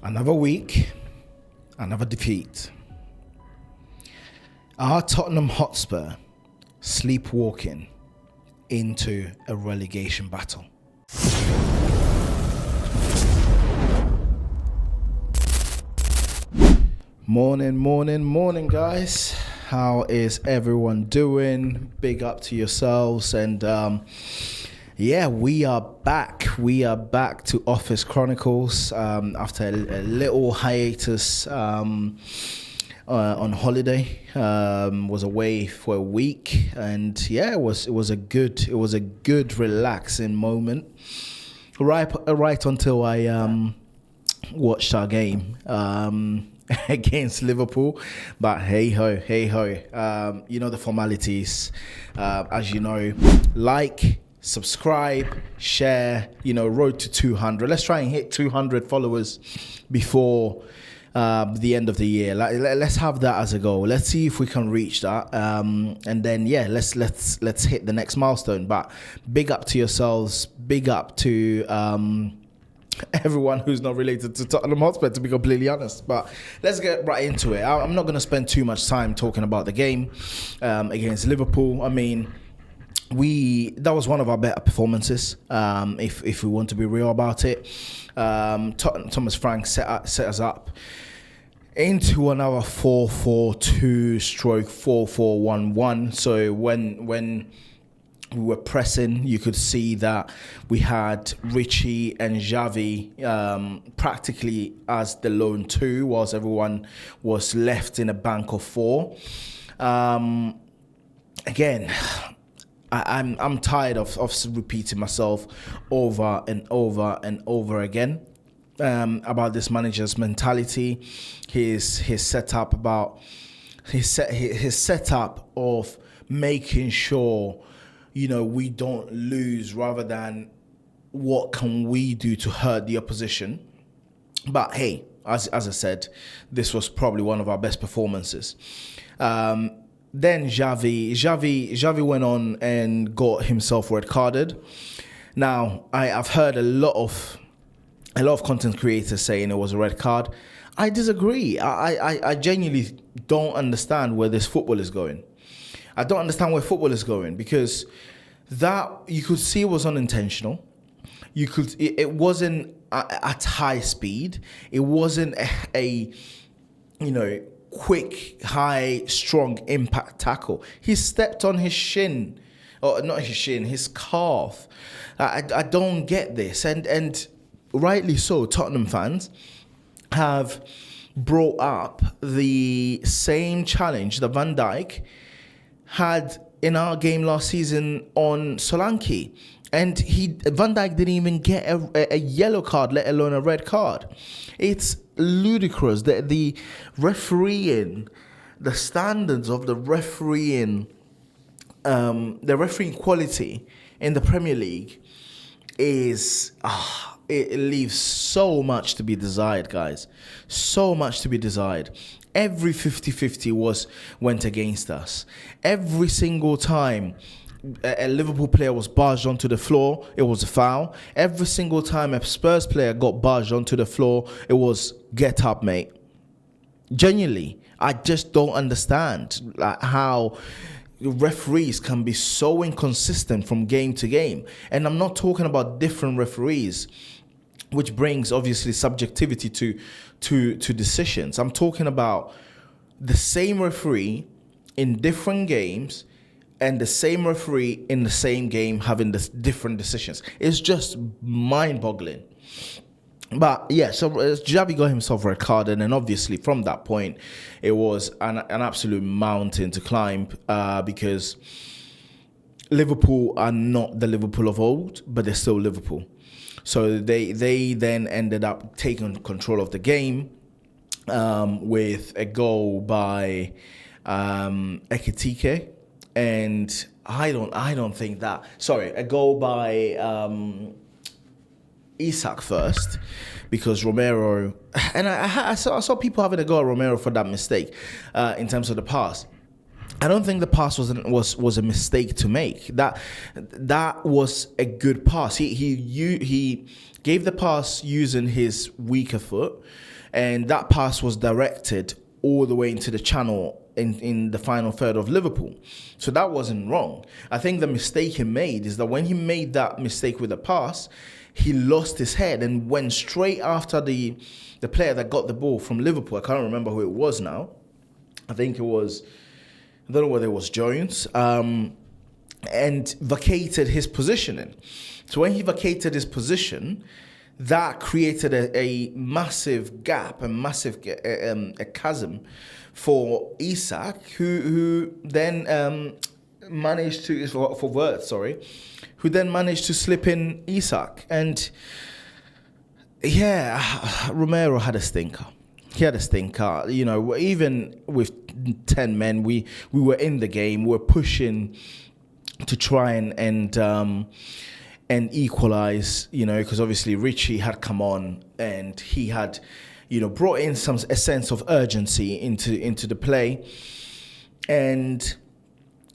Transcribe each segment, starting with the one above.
Another week, another defeat. Are Tottenham Hotspur sleepwalking into a relegation battle? Morning, guys. How is everyone doing? Big up to yourselves. And yeah, we are back. We are back to Office Chronicles after a little hiatus on holiday. Was away for a week, and yeah, it was a good relaxing moment. Right until I watched our game against Liverpool, but hey ho, you know the formalities. As you know, like, subscribe, share, road to 200. Let's try and hit 200 followers before the end of the year. Let's have that as a goal. Let's see if we can reach that, and then yeah, let's hit the next milestone. But big up to yourselves, big up to everyone who's not related to Tottenham Hotspur, to be completely honest. But let's get right into it. I'm not going to spend too much time talking about the game against Liverpool. I mean, that was one of our better performances, if we want to be real about it. Thomas Frank set us up into another 4-4-2 stroke 4-4-1-1. So when we were pressing, you could see that we had Richie and Xavi practically as the lone two, whilst everyone was left in a bank of four. Again, I'm tired of repeating myself over and over again about this manager's mentality, his setup of making sure we don't lose, rather than what can we do to hurt the opposition. But hey, as I said, this was probably one of our best performances. Then Xavi went on and got himself red carded. Now, I've heard a lot of content creators saying it was a red card. I disagree. I genuinely don't understand where this football is going. I don't understand where football is going, because that you could see it was unintentional. It wasn't at high speed. It wasn't a quick, high, strong impact tackle. He stepped on his shin, or not his shin, his calf. I don't get this, and rightly so. Tottenham fans have brought up the same challenge that Van Dijk had in our game last season on Solanke, and Van Dijk didn't even get a yellow card, let alone a red card. It's ludicrous that the refereeing, the standards of the refereeing quality in the Premier League is it leaves so much to be desired, guys. So much to be desired. Every 50-50 went against us. Every single time a Liverpool player was barged onto the floor, it was a foul. Every single time a Spurs player got barged onto the floor, it was get up, mate. Genuinely, I just don't understand how referees can be so inconsistent from game to game. And I'm not talking about different referees, which brings obviously subjectivity to decisions. I'm talking about the same referee in different games, and the same referee in the same game having different decisions. It's just mind-boggling. But yeah, so Xavi got himself red carded, and obviously from that point, it was an absolute mountain to climb, because Liverpool are not the Liverpool of old, but they're still Liverpool. So they then ended up taking control of the game with a goal by Ekitike. And I don't think that. Sorry, a goal by Isak first, because Romero, and I saw people having a go at Romero for that mistake in terms of the pass. I don't think the pass was a mistake to make. That was a good pass. He gave the pass using his weaker foot, and that pass was directed all the way into the channel in the final third of Liverpool. So that wasn't wrong. I think the mistake he made is that when he made that mistake with the pass, he lost his head and went straight after the player that got the ball from Liverpool. I can't remember who it was now. I think it was, I don't know whether it was Jones, and vacated his positioning. So when he vacated his position, that created a massive gap, a massive a chasm for Isak, who then managed to, for Wirtz, who then managed to slip in Isak. And yeah, Romero had a stinker. He had a stinker. You know, even with 10 men, we were in the game. We were pushing to try and equalize, you know, because obviously Richie had come on and he had, you know, brought in a sense of urgency into the play. And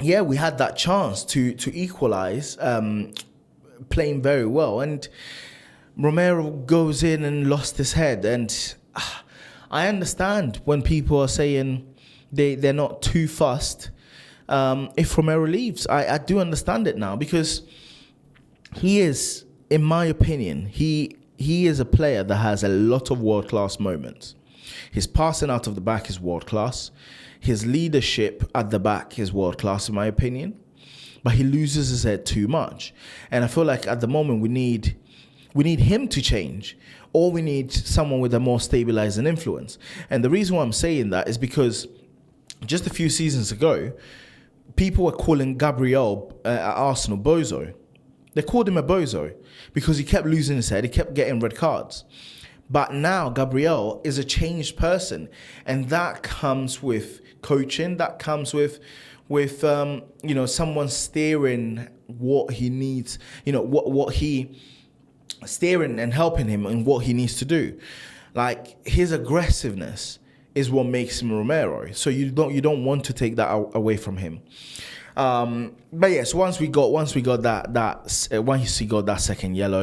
yeah, we had that chance to equalize, playing very well. And Romero goes in and lost his head. And I understand when people are saying they're not too fussed if Romero leaves. I do understand it now, because he is, in my opinion, he is a player that has a lot of world-class moments. His passing out of the back is world-class. His leadership at the back is world-class, in my opinion. But he loses his head too much. And I feel like at the moment we need him to change, or we need someone with a more stabilizing influence. And the reason why I'm saying that is because just a few seasons ago, people were calling Gabriel at Arsenal bozo. They called him a bozo because he kept losing his head. He kept getting red cards. But now Gabriel is a changed person. And that comes with coaching. That comes with you know, someone steering what he needs, you know, what he steering and helping him in what he needs to do. Like, his aggressiveness is what makes him Romero. So you don't want to take that away from him. But yes, once he got that second yellow,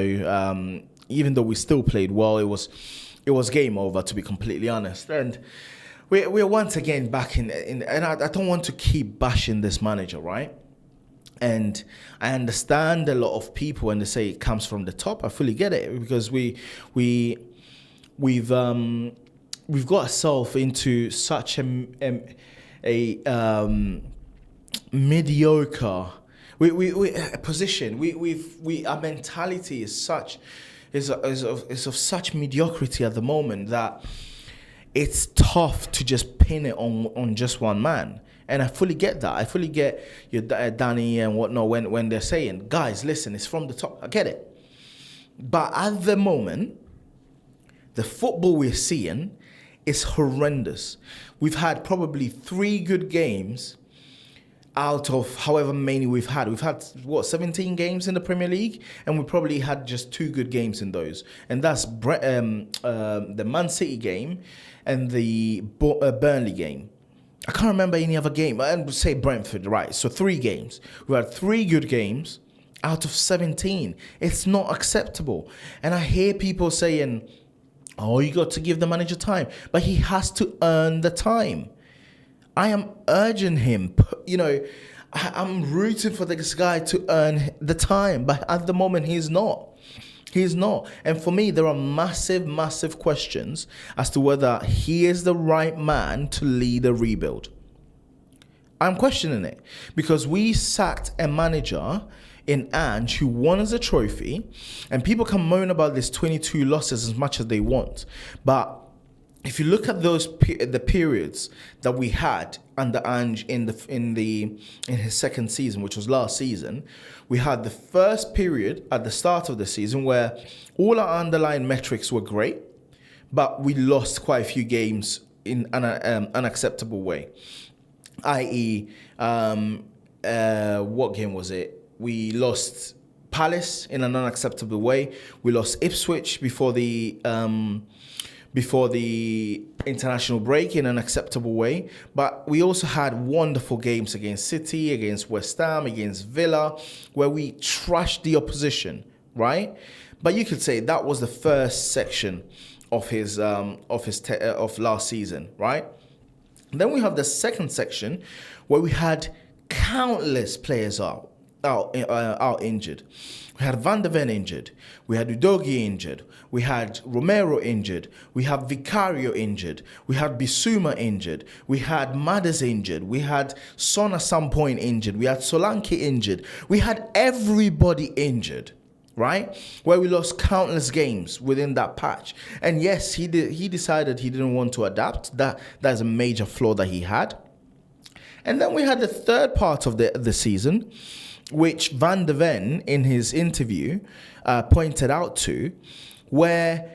even though we still played well, it was game over, to be completely honest. And we're once again back in and I don't want to keep bashing this manager, right? And I understand a lot of people when they say it comes from the top. I fully get it, because we've got ourselves into such a mediocre position. Our mentality is of such mediocrity at the moment that it's tough to just pin it on just one man. And I fully get that. I fully get your Danny and whatnot when they're saying, guys, listen, it's from the top. I get it. But at the moment, the football we're seeing is horrendous. We've had probably 3 good games out of however many we've had. We've had, 17 games in the Premier League? And we probably had just 2 good games in those. And that's the Man City game and the Burnley game. I can't remember any other game. I would say Brentford, right? So 3 games. We had 3 good games out of 17. It's not acceptable. And I hear people saying, oh, you got to give the manager time. But he has to earn the time. I am urging him, you know, I'm rooting for this guy to earn the time. But at the moment, he's not. He's not. And for me, there are massive, massive questions as to whether he is the right man to lead a rebuild. I'm questioning it, because we sacked a manager in Ange who won us a trophy, and people can moan about this 22 losses as much as they want. But if you look at the periods that we had under Ange in his second season, which was last season, we had the first period at the start of the season where all our underlying metrics were great, but we lost quite a few games in an unacceptable way. I.e., what game was it? We lost Palace in an unacceptable way. We lost Ipswich before the international break in an acceptable way. But we also had wonderful games against City, against West Ham, against Villa, where we trashed the opposition, right? But you could say that was the first section of last season, right? Then we have the second section where we had countless players out injured. We had Van de Ven injured. We had Udogie injured. We had Romero injured. We had Vicario injured. We had Bissouma injured. We had Madders injured. We had Son at some point injured. We had Solanke injured. We had everybody injured, right? Where we lost countless games within that patch. And yes, he decided he didn't want to adapt. That's a major flaw that he had. And then we had the third part of the season, which Van de Ven, in his interview, pointed out to, where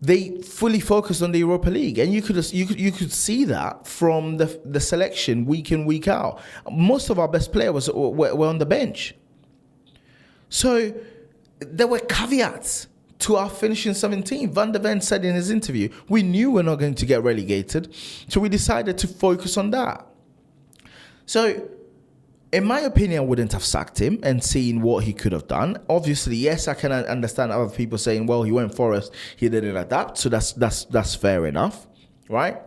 they fully focused on the Europa League, and you could see that from the selection week in, week out. Most of our best players were on the bench, so there were caveats to our finishing 17th. Van de Ven said in his interview, "We knew we're not going to get relegated, so we decided to focus on that." So, in my opinion, I wouldn't have sacked him and seen what he could have done. Obviously, yes, I can understand other people saying, well, he went Forest, he didn't adapt. So that's fair enough, right?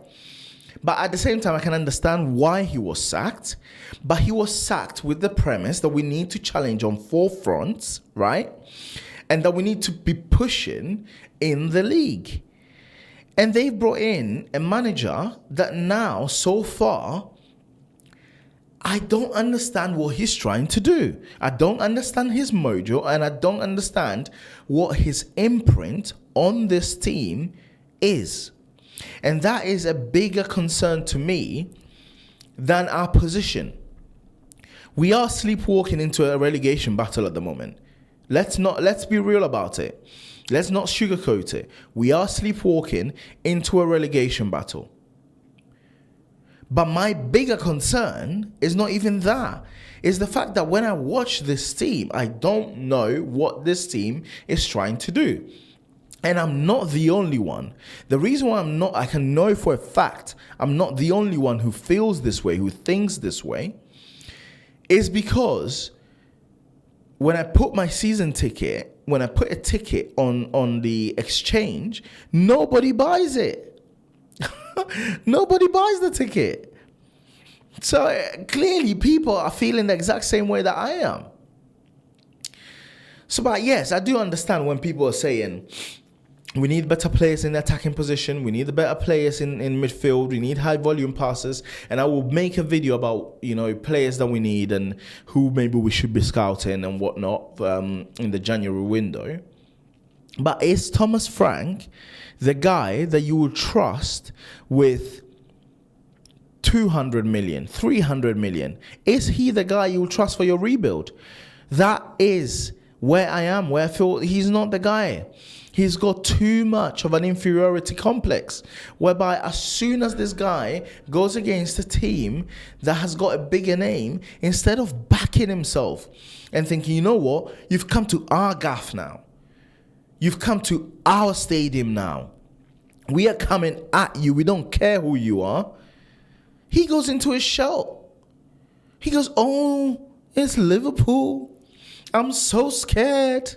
But at the same time, I can understand why he was sacked. But he was sacked with the premise that we need to challenge on 4 fronts, right? And that we need to be pushing in the league. And they've brought in a manager that now, so far, I don't understand what he's trying to do. I don't understand his mojo, and I don't understand what his imprint on this team is. And that is a bigger concern to me than our position. We are sleepwalking into a relegation battle at the moment. Let's be real about it. Let's not sugarcoat it. We are sleepwalking into a relegation battle. But my bigger concern is not even that. It's the fact that when I watch this team, I don't know what this team is trying to do. And I'm not the only one. The reason why I can know for a fact I'm not the only one who feels this way, who thinks this way, is because when I put my season ticket, when I put a ticket on the exchange, nobody buys it. Nobody buys the ticket. So clearly people are feeling the exact same way that I am. So, but yes, I do understand when people are saying we need better players in the attacking position, we need the better players in midfield, we need high volume passes, and I will make a video about, players that we need and who maybe we should be scouting and whatnot in the January window. But is Thomas Frank the guy that you would trust with 200 million, 300 million? Is he the guy you will trust for your rebuild? That is where I am, where I feel he's not the guy. He's got too much of an inferiority complex, whereby as soon as this guy goes against a team that has got a bigger name, instead of backing himself and thinking, you know what, you've come to our gaff now. You've come to our stadium now. We are coming at you. We don't care who you are. He goes into his shell. He goes, oh, it's Liverpool. I'm so scared.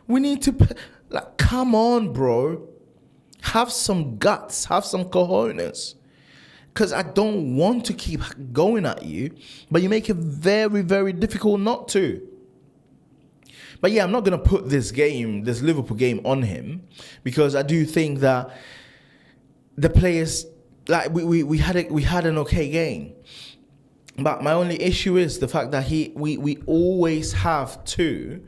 We need to... come on, bro. Have some guts. Have some cojones. Because I don't want to keep going at you. But you make it very, very difficult not to. But yeah, I'm not going to put this Liverpool game on him, because I do think that the players, like we had an okay game. But my only issue is the fact that we always have to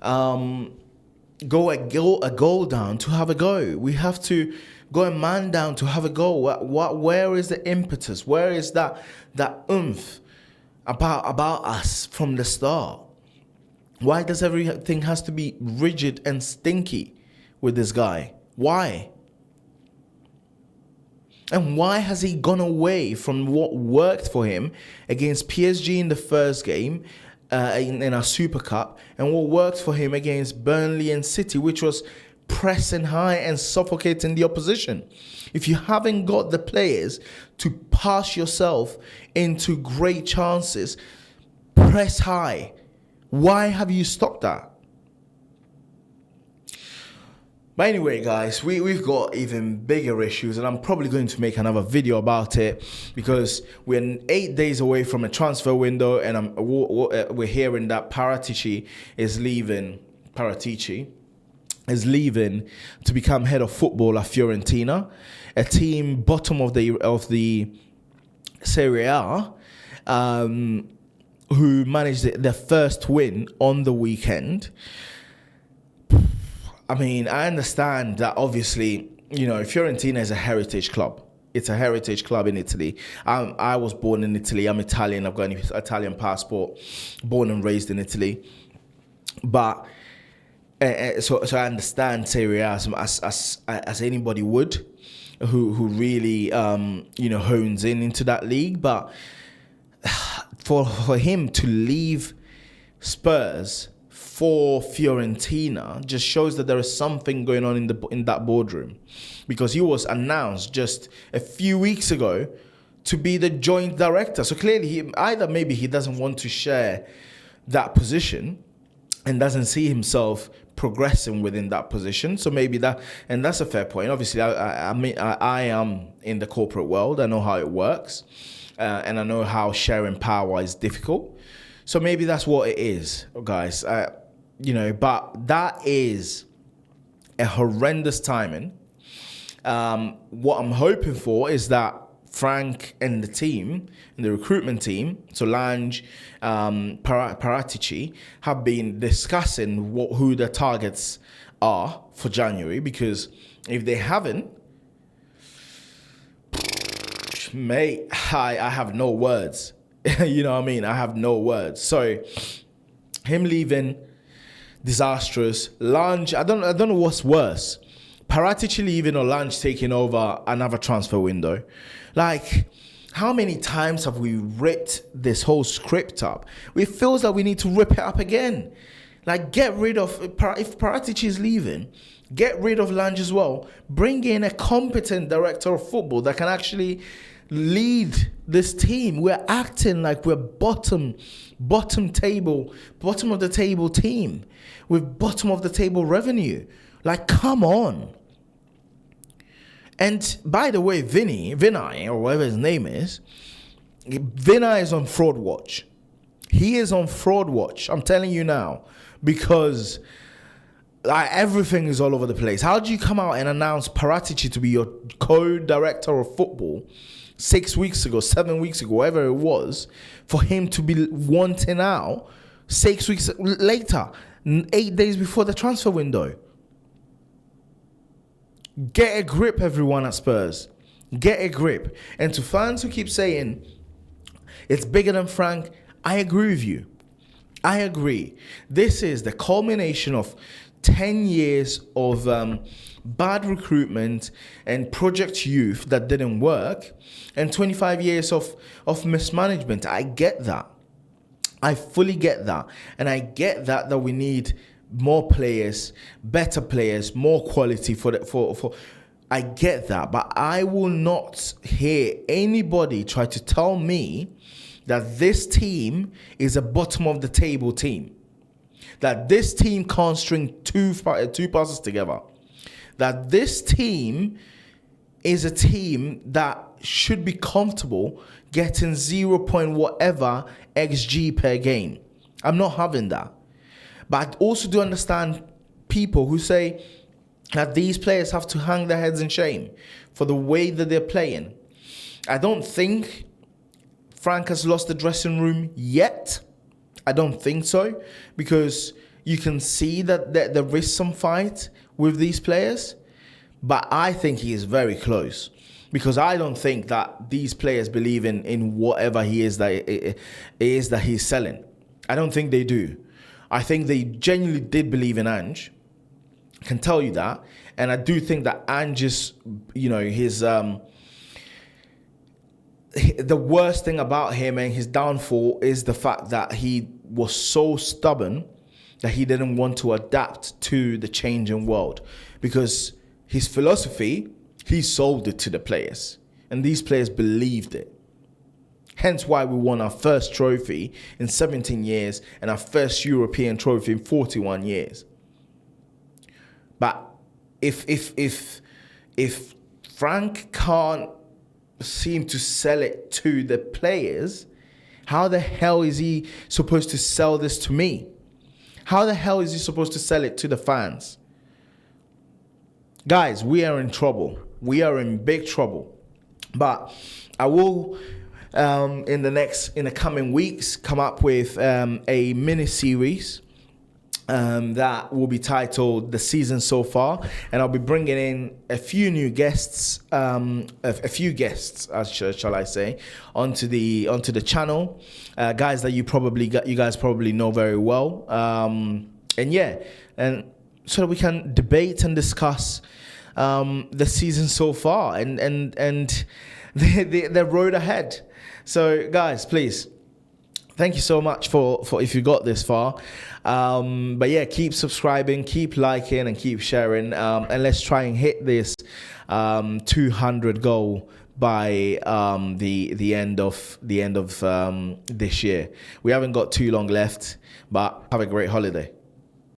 go a goal down to have a go. We have to go a man down to have a goal. Where is the impetus? Where is that oomph about us from the start? Why does everything has to be rigid and stinky with this guy? Why? And why has he gone away from what worked for him against PSG in the first game in our Super Cup, and what worked for him against Burnley and City, which was pressing high and suffocating the opposition? If you haven't got the players to pass yourself into great chances, press high. Why have you stopped that? But anyway, guys, we've got even bigger issues, and I'm probably going to make another video about it because we're 8 days away from a transfer window, and we're hearing that Paratici is leaving to become head of football at Fiorentina, a team bottom of the Serie A, who managed their first win on the weekend. I mean, I understand that obviously, Fiorentina is a heritage club. It's a heritage club in Italy. I was born in Italy. I'm Italian. I've got an Italian passport, born and raised in Italy. But so I understand Serie A as anybody would, who really hones into that league. But for him to leave Spurs for Fiorentina just shows that there is something going on in that boardroom, because he was announced just a few weeks ago to be the joint director. So clearly, maybe he doesn't want to share that position and doesn't see himself progressing within that position. So maybe that's a fair point. Obviously, I am in the corporate world. I know how it works, and I know how sharing power is difficult. So maybe that's what it is, guys. But that is a horrendous timing. What I'm hoping for is that Frank and the team, and the recruitment team, so Lange, Paratici, have been discussing who the targets are for January, because if they haven't, mate, I have no words. You know what I mean? I have no words. So him leaving, disastrous. Lange, I don't know what's worse. Paratici leaving or Lange taking over another transfer window. Like, how many times have we ripped this whole script up? It feels like we need to rip it up again. Like, get rid of, if Paratici is leaving, get rid of Lange as well. Bring in a competent director of football that can actually lead this team. We're acting like we're bottom of the table team with bottom of the table revenue. Like, come on. And by the way, VINAI, or whatever his name is, VINAI is on fraud watch. He is on fraud watch. I'm telling you now, because everything is all over the place. How do you come out and announce Paratici to be your co-director of football 6 weeks ago, 7 weeks ago, whatever it was, for him to be wanting out 6 weeks later, 8 days before the transfer window? Get a grip, everyone at Spurs. Get a grip. And to fans who keep saying it's bigger than Frank, I agree with you. I agree. This is the culmination of 10 years of bad recruitment and project youth that didn't work, and 25 years of mismanagement. I get that. I fully get that. And I get that we need more players, better players, more quality for I get that. But I will not hear anybody try to tell me that this team is a bottom of the table team. That this team can't string two passes together. That this team is a team that should be comfortable getting 0 point whatever XG per game. I'm not having that. But I also do understand people who say that these players have to hang their heads in shame for the way that they're playing. I don't think Frank has lost the dressing room yet. I don't think so, because you can see that there is some fight with these players. But I think he is very close, because I don't think that these players believe in whatever he is that he's selling. I don't think they do. I think they genuinely did believe in Ange. I can tell you that. And I do think that Ange's, his the worst thing about him and his downfall is the fact that he was so stubborn that he didn't want to adapt to the changing world. Because his philosophy, he sold it to the players. And these players believed it. Hence why we won our first trophy in 17 years and our first European trophy in 41 years. But if Frank can't seem to sell it to the players, how the hell is he supposed to sell this to me? How the hell is he supposed to sell it to the fans? Guys, we are in trouble. We are in big trouble. But I will, in the coming weeks, come up with a mini series that will be titled "The Season So Far," and I'll be bringing in a few new guests, a few guests, shall I say, onto the channel, guys that you guys probably know very well, and so that we can debate and discuss the season so far and the road ahead. So, guys, please. Thank you so much for if you got this far. But yeah, keep subscribing, keep liking, and keep sharing. And let's try and hit this 200 goal by the end of this year. We haven't got too long left, but have a great holiday.